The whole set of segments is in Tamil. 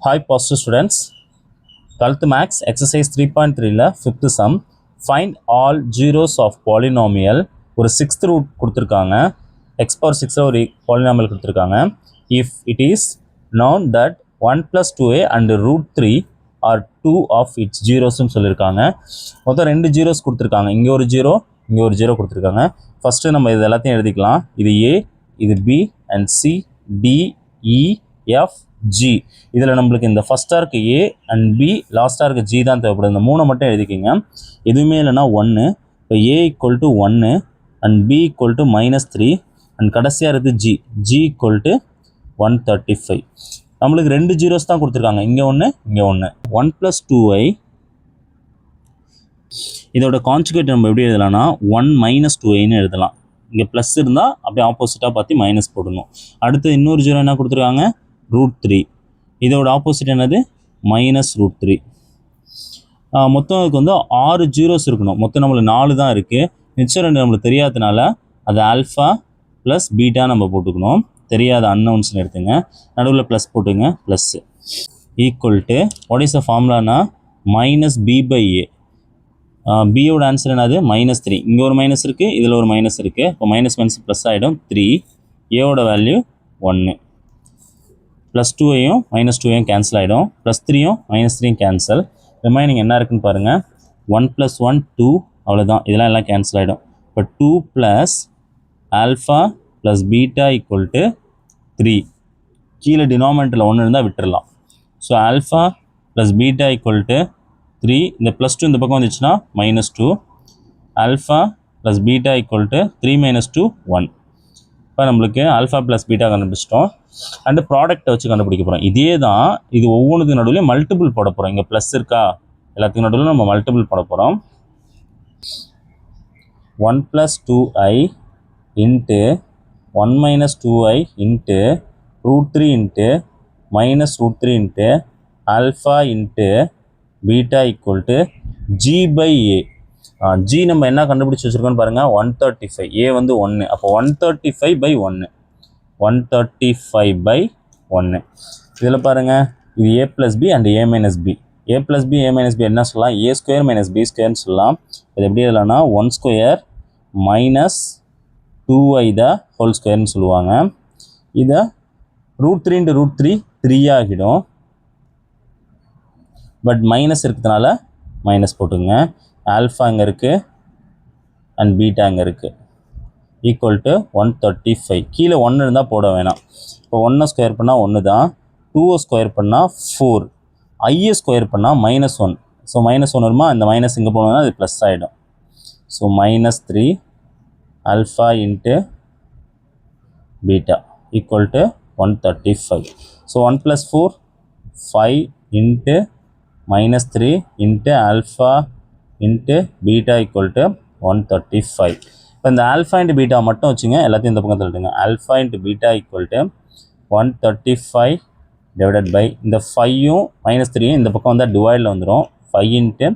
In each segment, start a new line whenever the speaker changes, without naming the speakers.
Hi positive students, 12th max exercise 3.3ல 5th sum find all zeros of polynomial ஒரு 6th root கொடுத்திருக்காங்க x power 6 ஒரு polynomial கொடுத்திருக்காங்க if it is known that 1 plus 2a and root 3 are 2 of its zeros ன்னு சொல்லியிருக்காங்க. மொத்தம் ரெண்டு ஜீரோஸ் கொடுத்திருக்காங்க, இங்க ஒரு ஜீரோ இங்க ஒரு ஜீரோ கொடுத்திருக்காங்க. ஃபர்ஸ்ட் நம்ம இது எல்லாத்தையும் எழுதிக்கலாம். இது a, இது b and c, d, e, f, g. இதில் நம்மளுக்கு இந்த ஃபர்ஸ்ட் ஸ்டாருக்கு a and b, லாஸ்ட் ஸ்டாருக்கு g தான் தேவைப்படுது. இந்த மூணை மட்டும் எழுதிக்கிங்க. எதுவுமே இல்லைன்னா 1. இப்போ a equal to 1 and b equal to -3 and கடைசியாக இருக்குது g. g equal to 135. நம்மளுக்கு ரெண்டு ஜீரோஸ் தான் கொடுத்துருக்காங்க, இங்கே ஒன்று இங்கே ஒன்று. 1 + 2i இதோட கான்ஜுகேட் நம்ம எப்படி எழுதலாம்னா 1 - 2iன்னு எழுதலாம். இங்கே ப்ளஸ் இருந்தால் அப்படியே ஆப்போசிட்டாக பார்த்து மைனஸ் போடணும். அடுத்து இன்னொரு ஜீரோ என்ன கொடுத்துருக்காங்க, √3. இதோட ஆப்போசிட் என்னது, -√3. மொத்தம் இதுக்கு வந்து 6 ஜீரோஸ் இருக்கணும். மொத்தம் நம்மளுக்கு 4 தான் இருக்குது. மிச்சம் ரெண்டு நம்மளுக்கு தெரியாதனால அது ஆல்ஃபா ப்ளஸ் பீட்டா நம்ம போட்டுக்கணும். தெரியாத அன்னவுன்ஸ்னு எடுத்துங்க, நடுவில் ப்ளஸ் போட்டுங்க. Plus equal to what is the ஃபார்முலானா -b/a. பியோட ஆன்சர் என்னது, -3. இங்கே ஒரு மைனஸ் இருக்குது, இதில் ஒரு மைனஸ் இருக்குது. இப்போ மைனஸ் ப்ளஸ் ஆகிடும் 3. ஏவோட வேல்யூ 1. +2ஐயும் -2ஐயும் கேன்சல் ஆகிடும். +3யும் -3யும் கேன்சல். ரிமைனிங் என்ன இருக்குன்னு பாருங்கள், 1 + 1 2, அவ்வளோதான். இதெல்லாம் எல்லாம் கேன்சல் ஆகிடும். இப்போ 2 + ஆல்ஃபா + பீட்டா = 3. கீழே டினாமினேட்டரில் 1 இருந்தால் விட்டுடலாம். So alpha + beta = 3. இந்த +2 இந்த பக்கம் வந்துச்சுன்னா -2. Alpha + beta = 3 - 2 1. இப்போ நம்மளுக்கு ஆல்ஃபா + பீட்டா கண்டுபிடிச்சிட்டோம். அண்டு ப்ராடக்ட்டை வச்சு கண்டுபிடிக்க போகிறோம். இதே தான், இது ஒவ்வொன்றுக்கு நடுவில் மல்டிபிள் போட போகிறோம். இங்கே ப்ளஸ் இருக்கா, எல்லாத்துக்கும் நடுவில் நம்ம மல்டிபிள் போட போகிறோம். 1 + 2i into 1 - 2i into √3 into -√3 into alpha into beta = g/a. g நம்ம என்ன கண்டுபிடிச்சி வச்சுருக்கோன்னு பாருங்கள், 135. a வந்து 1, அப்போ 135/1. 135/1. இதில் பாருங்கள், இது a + b and a - b. a + b, a - b என்ன சொல்லலாம், a² - b² சொல்லலாம். இது எப்படி இல்லைன்னா 1² - 2i ² சொல்லுவாங்க. இதை √3 × √3 3 ஆகிடும். பட் மைனஸ் இருக்கிறதுனால மைனஸ் போட்டுங்க. ஆல்ஃபா இங்கே இருக்குது அண்ட் பீட்டா இங்கே இருக்குது. = 135. கீழே 1 இருந்தால் போட வேணாம். இப்போ 1 ஸ்கொயர் பண்ணால் 1 தான், 2 ஸ்கொயர் பண்ணால் 4, i ஸ்கொயர் பண்ணால் -1. ஸோ -1 வருமா, இந்த மைனஸ் இங்கே போனோம்னா அது ப்ளஸ் ஆகிடும். So -3 alpha into beta = 135. So 1 + 4 5 into -3 into alpha into beta = 135. இப்போ இந்த ஆல்ஃபா இன்ட்டு பீட்டா மட்டும் வச்சுங்க, எல்லாத்தையும் இந்த பக்கம் தள்ளிடுங்க. Alpha into beta = 135 divided by இந்த 5யும் -3யும் இந்த பக்கம் வந்தால் டிவைடில் வந்துடும். 5 இன்ட்டு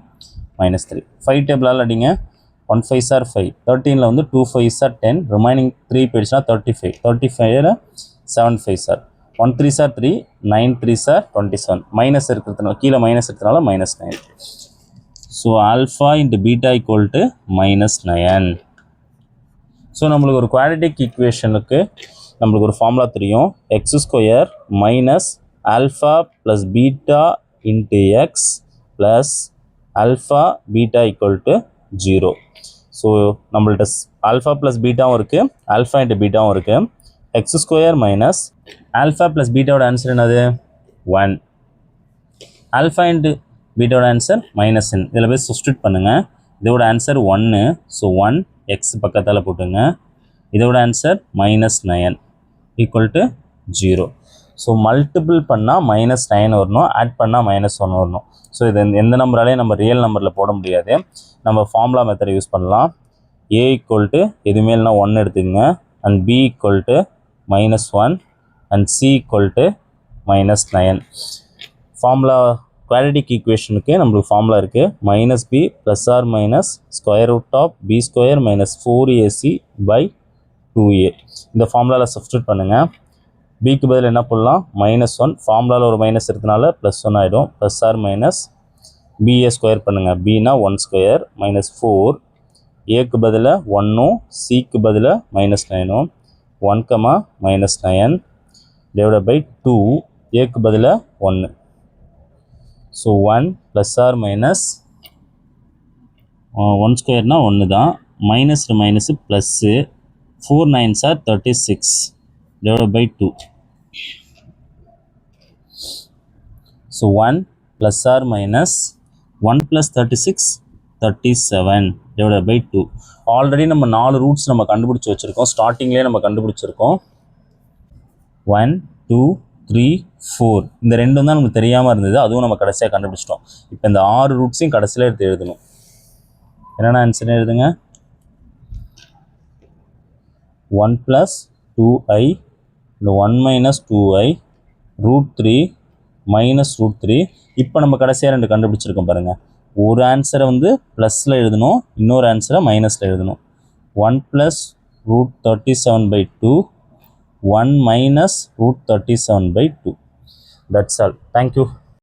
-3. 5 டேபிளால் அடிங்க. 1 5s are 5. 13ல் வந்து 2 5s are 10. ரிமைனிங் 3 போயிடுச்சுன்னா 35. 35ல் 7 5s are 1 3s are 3. 9 3s are 27. Minus இருக்கிறதுனால, கீழே மைனஸ் இருக்கிறதுனால -9. So alpha into beta = -9. So நம்மளுக்கு ஒரு குவாட்ரேட்டிக் ஈக்குவேஷனுக்கு நம்மளுக்கு ஒரு ஃபார்முலா தெரியும். x² - alpha + beta into X plus alpha beta = 0. So நம்மள்ட்ட ஆல்ஃபா + பீட்டாவும் இருக்குது, ஆல்ஃபா இன்ட்டு பீட்டாவும் இருக்குது. x² - ஆல்ஃபா + பீட்டாவோட ஆன்சர் என்னது, 1. ஆல்ஃபா இன்ட்டு பீட்டாவோட ஆன்சர் -n. இதில் போய் சப்ஸ்டியூட் பண்ணுங்கள். இதோட ஆன்சர் 1. ஸோ 1 x பக்கத்தால் போட்டுங்க. இதோட ஆன்சர் -9 = 0. ஸோ மல்டிபிள் பண்ணால் -9 வரணும், ஆட் பண்ணால் -1 வரணும். ஸோ இது எந்த நம்பராலையும் நம்ம ரியல் நம்பரில் போட முடியாது. நம்ம ஃபார்முலா மெத்தடை யூஸ் பண்ணலாம். a = எதுவுமே இல்லைனா 1 எடுத்துக்கங்க, and b = -1 and c = -9. Formula quadratic ஈக்குவேஷனுக்கு நம்மளுக்கு ஃபார்முலா இருக்குது. -b ± (b² - 4ac/2a). இந்த ஃபார்முலாவில் சப்ஸ்டியூட் பண்ணுங்கள். பிக்கு பதில் என்ன போடலாம் -1 ஃபார்முலாவில் ஒரு மைனஸ் இருக்கிறதுனால +1 ஆகிடும் plus or minus BA square பண்ணுங்கள் பின்னா 1 ஸ்கொயர் -4 ஏக்கு பதில் 1ம் சிக்கு பதில் -9ம் 1, -9 divided by 2 ஏக்கு பதில் 1 ஸோ 1 ப்ளஸ் ஆர் மைனஸ் 1 ஸ்கொயர்னால் 1 தான் minus minus plus 4 9s are 36 divided by 2 so 1 plus or minus 1 plus 36 37 divided by 2 already நம்ம 4 ரூட்ஸ் நம்ம கண்டுபிடிச்சி வச்சுருக்கோம் ஸ்டார்டிங்லேயே நம்ம கண்டுபிடிச்சிருக்கோம் 1 2 3 4 இந்த ரெண்டும் தான் நமக்கு தெரியாமல் இருந்தது அதுவும் நம்ம கடைசியாக கண்டுபிடிச்சிட்டோம் இப்போ இந்த 6 ரூட்ஸையும் கடைசியில் எடுத்து எழுதணும் என்னென்ன ஆன்சர் எழுதுங்க 1 plus 2i இந்த 1 minus 2i √3 minus √3 இப்போ நம்ம கடைசியாக 2 கண்டுபிடிச்சிருக்கோம் பாருங்கள் ஒரு ஆன்சரை வந்து ப்ளஸில் எழுதணும் இன்னொரு ஆன்சரை மைனஸில் எழுதணும் 1 plus √37/2 1 minus √37/2 that's all. Thank you.